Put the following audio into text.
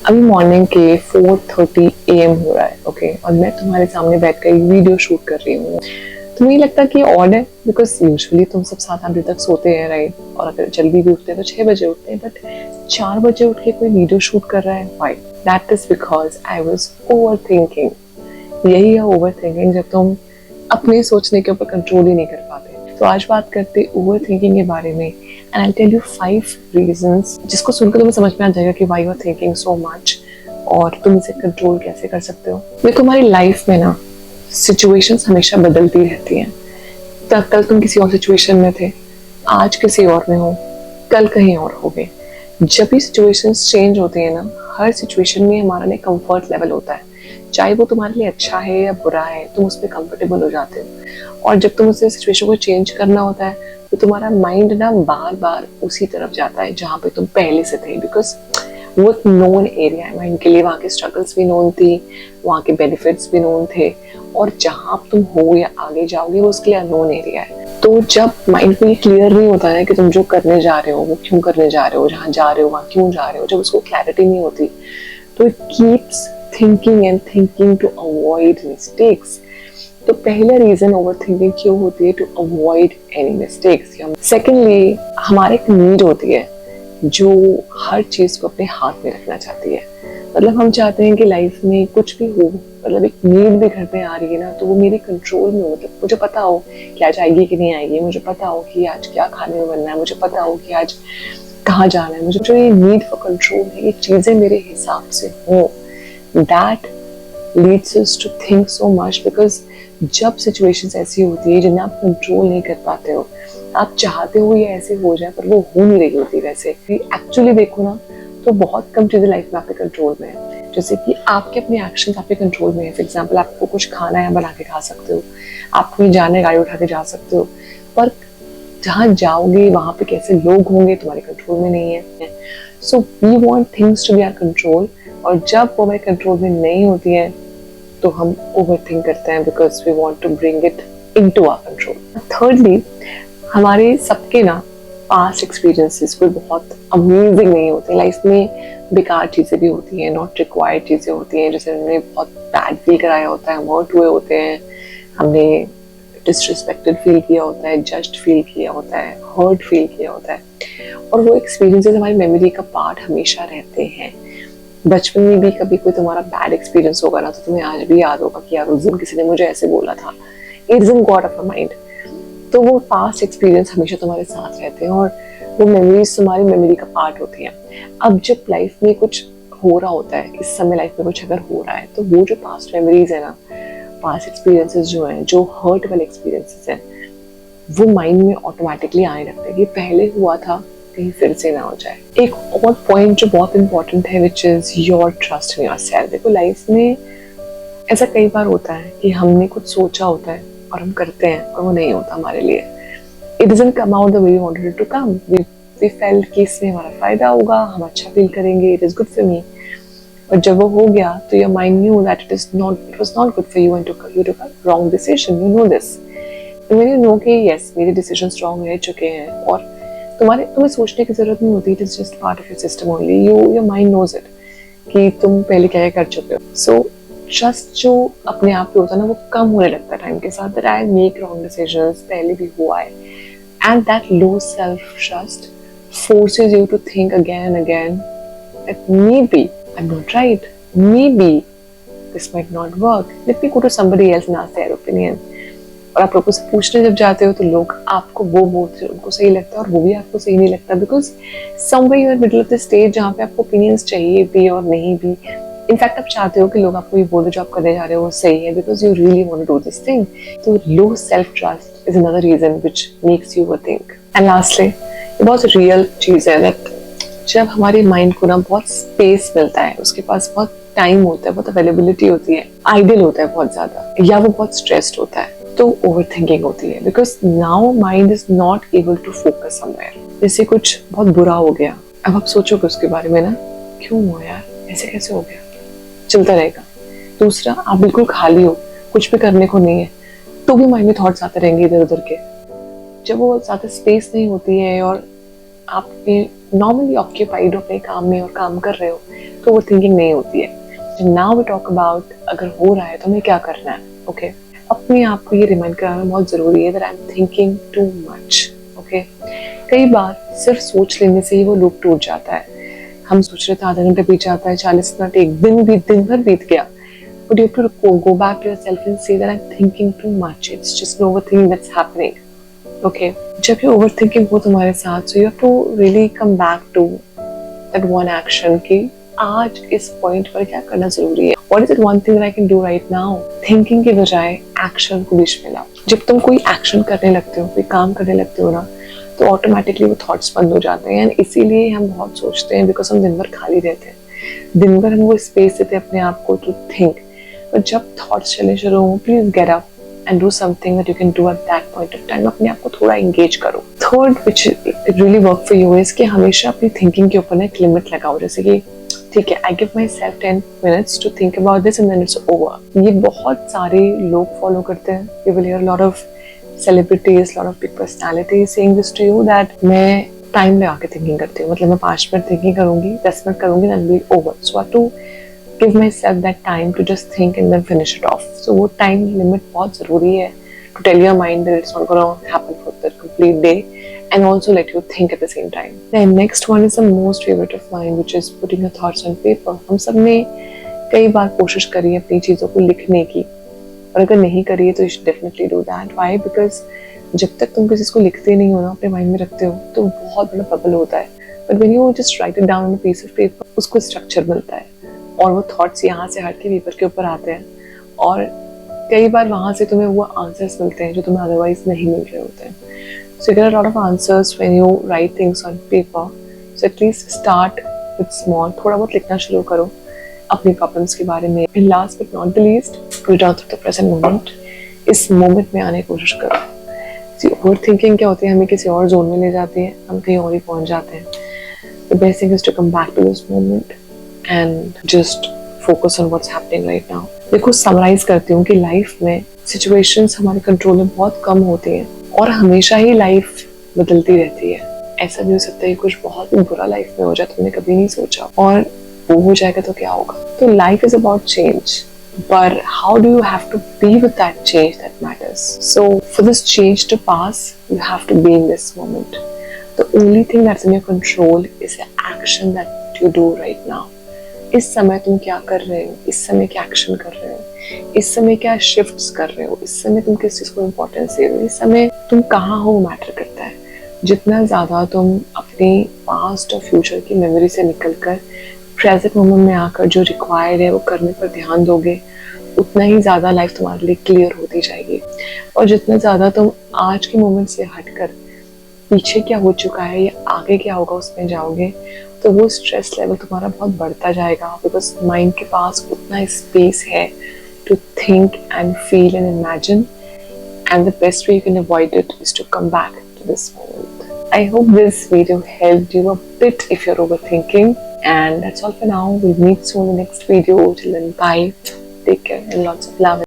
अभी मॉर्निंग के 4:30 AM हो रहा है, ओके, और मैं तुम्हारे सामने बैठकर एक वीडियो शूट कर रही हूँ। तुम्हें नहीं लगता कि ऑड है? बिकॉज यूजुअली तुम सब 7-8 बजे तक सोते हैं, राइट? और अगर जल्दी भी उठते हैं तो 6 बजे उठते हैं, बट 4 बजे उठ के कोई वीडियो शूट कर रहा है, why? That is because I was over thinking. यही है ओवर थिंकिंग, जब तुम अपने सोचने के ऊपर कंट्रोल ही नहीं कर पाते। तो आज बात करते ओवर थिंकिंग के बारे में, and I tell you 5 reasons जिसको सुनकर तुम्हें समझ में आ जाएगा कि why you are thinking so much और तुम इसे कंट्रोल कैसे कर सकते हो। देखो, हमारी लाइफ में ना सिचुएशंस हमेशा बदलती रहती हैं। कल तुम किसी और सिचुएशन में थे, आज किसी और में हो, कल कहीं और होगे। जब भी सिचुएशंस चेंज होती है ना, हर सिचुएशन में हमारा ना कंफर्ट लेवल होता है, चाहे वो तुम्हारे लिए अच्छा है या बुरा है, तुम उस पर कंफर्टेबल हो जाते हो। और जब तुम उस सिचुएशन को चेंज करना होता है तो तुम्हारा माइंड ना बार बार उसी तरफ जाता है जहाँ पे तुम पहले से थे, बिकॉज वो एक नोन एरिया है माइंड के लिए। वहाँ के स्ट्रगल्स भी नोन थी, वहाँ के बेनिफिट्स भी नोन थे, और जहाँ तुम हो या आगे जाओगे वो उसके लिए अननोन एरिया है। तो जब माइंड में क्लियर नहीं होता है कि तुम जो करने जा रहे हो वो क्यों करने जा रहे हो, जहाँ जा रहे हो वहाँ क्यों जा रहे हो, जब उसको क्लैरिटी नहीं होती तो it keeps thinking and thinking to avoid mistakes. तो पहला रीजन ओवर थिंकिंग क्यों होती है, to avoid any mistakes. Secondly, हमारे एक नीड होती है जो हर चीज को अपने हाथ में रखना चाहती है। मतलब हम चाहते हैं कि लाइफ में कुछ भी हो, मतलब एक नीड भी घर पे आ रही है ना, तो वो मेरे कंट्रोल में हो। मतलब मुझे पता हो कि आज आएगी कि नहीं आएगी, मुझे पता हो कि आज क्या खाने में बनना है, मुझे पता हो कि आज कहाँ जाना है, मुझे जो ये नीड फॉर कंट्रोल है, ये चीजें मेरे हिसाब से हो, that leads us to think so much. Because जब सिचुएशंस ऐसी होती है जिन्हें आप कंट्रोल नहीं कर पाते हो, आप चाहते हो ये ऐसे हो जाए पर वो हो नहीं रही होती। वैसे एक्चुअली देखो ना, तो बहुत कम चीजें लाइफ में आपके कंट्रोल में है। जैसे कि आपके अपने एक्शंस आपके कंट्रोल में है। फॉर एग्जांपल, आपको कुछ खाना है, बना के खा सकते हो, आप कहीं जाने गाड़ी उठा के जा सकते हो, पर जहाँ जाओगे वहां पे कैसे लोग होंगे तुम्हारे कंट्रोल में नहीं है। So we want things to be our control, और जब वो हमारे कंट्रोल में नहीं होती है तो हम ओवर थिंक करते हैं, because we want to bring it into our control. Thirdly, हमारे सबके ना पास्ट एक्सपीरियंसेस कोई बहुत अमेजिंग नहीं होते। लाइफ में बेकार चीज़ें भी होती हैं, नॉट रिक्वायर्ड चीज़ें होती हैं, जैसे हमने बहुत बैड फील कराया होता है, हर्ट हुए होते हैं, हमने डिसरिस्पेक्टेड फील किया होता है, जज्ड फील किया होता है, हर्ट फील किया होता है, और वो एक्सपीरियंसेस हमारी मेमोरी का पार्ट हमेशा रहते हैं। बचपन में भी कभी कोई तुम्हारा बैड एक्सपीरियंस होगा ना, तो तुम्हें आज भी याद होगा कि यार उस दिन किसी ने मुझे ऐसे बोला था। It doesn't go out of your mind. तो वो पास्ट एक्सपीरियंस हमेशा तुम्हारे साथ रहते हैं, और वो मेमोरीज तुम्हारी मेमोरी का पार्ट होती हैं। अब जब लाइफ में कुछ हो रहा होता है, इस समय लाइफ में कुछ अगर हो रहा है, तो वो जो पास्ट मेमोरीज है ना, पास्ट एक्सपीरियंसेस जो हैं, जो हर्ट वाले एक्सपीरियंसेस हैं, वो माइंड में ऑटोमेटिकली आने लगते हैं कि पहले हुआ था, कहीं फिर से ना हो जाए। एक और पॉइंट जो बहुत इंपॉर्टेंट है, which is your trust in yourself. देखो, लाइफ में ऐसा कई बार होता है कि हमने कुछ सोचा होता है और हम करते हैं और वो नहीं होता हमारे लिए। It doesn't come out the way we wanted it to come. We felt कि इसमें हमारा फायदा होगा, हम अच्छा फील करेंगे, it is good for me. और जब वो हो गया तो your mind knew that it was not good for you and you took a wrong decision. You know this. When you know कि यस, मेरे डिसीजंस रॉन्ग रह चुके हैं, और तुम्हें सोचने की जरूरत नहीं होती, it is just part of your system only. Your mind knows it कि तुम पहले क्या कर चुके हो। सो ट्रस्ट जो अपने आप पे होता है ना, वो कम होने लगता है टाइम के साथ। That I make wrong decisions, पहले भी हुआ है, and that low self trust forces you to think again and again that maybe I'm not right, maybe this might not work, let me go to somebody else and ask their opinion. और आप लोगों से पूछने जब जाते हो तो लोग आपको वो बोलते हैं, उनको सही लगता है, और वो भी आपको सही नहीं लगता, because somewhere you are middle of the stage जहाँ पे आपको ओपिनियंस चाहिए भी और नहीं भी। इनफैक्ट आप चाहते हो कि लोग आपको ये बोले जो आप करने जा रहे हो वो सही है, because you really want to do this thing. तो low self trust is another reason which makes you overthink. And lastly, ये बहुत रियल चीज है दैट जब हमारे माइंड को ना बहुत स्पेस मिलता है, उसके पास बहुत टाइम होता है, बहुत अवेलेबिलिटी होती है, आइडियल होता है बहुत ज्यादा, या वो बहुत स्ट्रेस्ड होता है, तो ओवर थिंकिंग होती है। Because now mind is not able to focus somewhere. जैसे कुछ बहुत बुरा हो गया, अब आप सोचोगे उसके बारे में ना, क्यों हुआ यार, ऐसे कैसे हो गया, चलता रहेगा। दूसरा, आप बिल्कुल खाली हो, कुछ भी करने को नहीं है, तो भी माइंड में थॉट्स आते रहेंगे इधर उधर के। जब वो ज्यादा स्पेस नहीं होती है और आपके नॉर्मली ऑक्यूपाइड हो अपने काम में और काम कर रहे हो तो ओवर थिंकिंग नहीं होती है। नाउ वी टॉक अबाउट अगर हो रहा है तो हमें क्या करना है। ओके, अपने आप को ये रिमाइंड कराना बहुत जरूरी है that I am thinking too much. Okay, कई बार सिर्फ सोच लेने से ही वो लूप टूट जाता है। हम सोच रहे थे आधा घंटा बीत जाता है, 40 मिनट, एक दिन भर बीत गया। But you have to go back to yourself and say that I'm thinking too much. It's just an overthinking that's happening. Okay. जब ये overthinking हो तुम्हारे साथ, so you have to really come back to that one action कि आज इस point पर क्या करना जरूरी है। What is it one thing that I can do right now? Thinking के बजाय action को बीच में लाओ। जब तुम कोई action करने लगते हो, कोई काम करने लगते हो ना, तो ऑटोमेटिकली वो थॉट्स बंद हो जाते हैं। इसीलिए हम बहुत सोचते हैं, बिकॉज हम दिन भर खाली रहते हैं। दिन भर हम वो स्पेस देते हैं अपने आप को टू थिंक। पर जब थॉट्स चलने शुरू हो, please get up and do something that you can do at that point of time. अपने आप को थोड़ा एंगेज करो। Third which really work for you is कि हमेशा अपनी थिंकिंग के ऊपर ना एक लिमिट लगाओ। जैसे कि ठीक है, I give my self 10 minutes to think about this and then it's over. ये बहुत सारे लोग फॉलो करते हैं। You will hear lot of celebrities, lot of big personalities saying this to you that मैं टाइम लगा के थिंकिंग करती हूँ। मतलब मैं 5 मिनट थिंकिंग करूंगी, 10 मिनट करूंगी, then be over. So I have to give myself that time to just think and then finish it off. So वो time limit बहुत जरूरी है to tell your mind that it's not gonna happen for the complete day and also let you think at the same time. Then next one is the most favorite of mine, which is putting your thoughts on paper. हम सब ने कई बार कोशिश करी है अपनी चीजों को लिखने की, और अगर नहीं करिए तो you should definitely do that. Why? Because जब तक तुम किसी को लिखते नहीं हो ना, अपने माइंड में रखते हो, तो बहुत बड़ा बबल होता है। But when you just write it down on a piece of paper, उसको स्ट्रक्चर मिलता है और वो थॉट्स यहाँ से हट के पेपर के ऊपर आते हैं, और कई बार वहाँ से तुम्हें वो आंसर्स मिलते हैं जो तुम्हें अदरवाइज नहीं मिल रहे होते हैं। So you get a lot of answers when you right things on paper. So at least start with small, थोड़ा बहुत लिखना शुरू करो अपनी प्रॉब्लम्स के बारे में। And last but not the least, return to the present moment. इस मोमेंट में आने की कोशिश करो। ओवर थिंकिंग क्या होती है, हमें किसी और जोन में ले जाती है, हम कहीं और ही पहुंच जाते हैं। The best thing is to come back to this moment and just focus on what's happening right now. देखो, समराइज करती हूँ कि लाइफ में सिचुएशंस हमारे कंट्रोल में बहुत कम होती हैं और हमेशा ही लाइफ बदलती रहती है। ऐसा भी हो सकता है कुछ बहुत बुरा लाइफ में हो जाए, तुमने कभी नहीं सोचा, और वो हो जाएगा तो क्या होगा। तो life is about change, but how do you have to be with that change that matters? So for this change to pass, you have to be in this moment. The only thing that's in your control is the action that you do right now. इस समय तुम क्या कर रहे हो, इस समय क्या एक्शन कर रहे हो, इस समय क्या शिफ्ट्स कर रहे हो, इस समय तुम किस चीज को इम्पोर्टेंस दे रहे हो, इस समय तुम कहाँ हो, मैटर करता है। जितना ज्यादा तुम अपने पास्ट और फ्यूचर की मेमोरी से निकलकर प्रेजेंट मोमेंट में आकर जो रिक्वायर्ड है वो करने पर ध्यान दोगे, उतना ही ज़्यादा लाइफ तुम्हारे लिए क्लियर होती जाएगी। और जितना ज़्यादा तुम आज के मोमेंट से हटकर पीछे क्या हो चुका है या आगे क्या होगा उसमें जाओगे, तो वो स्ट्रेस लेवल तुम्हारा बहुत बढ़ता जाएगा, बिकॉज माइंड के पास उतना स्पेस है to think and feel and imagine, and the best way you can avoid it is to come back to this moment. I hope this video helped you a bit if you're overthinking. And that's all for now. We'll meet soon in the next video. Till then, bye. Take care and lots of love.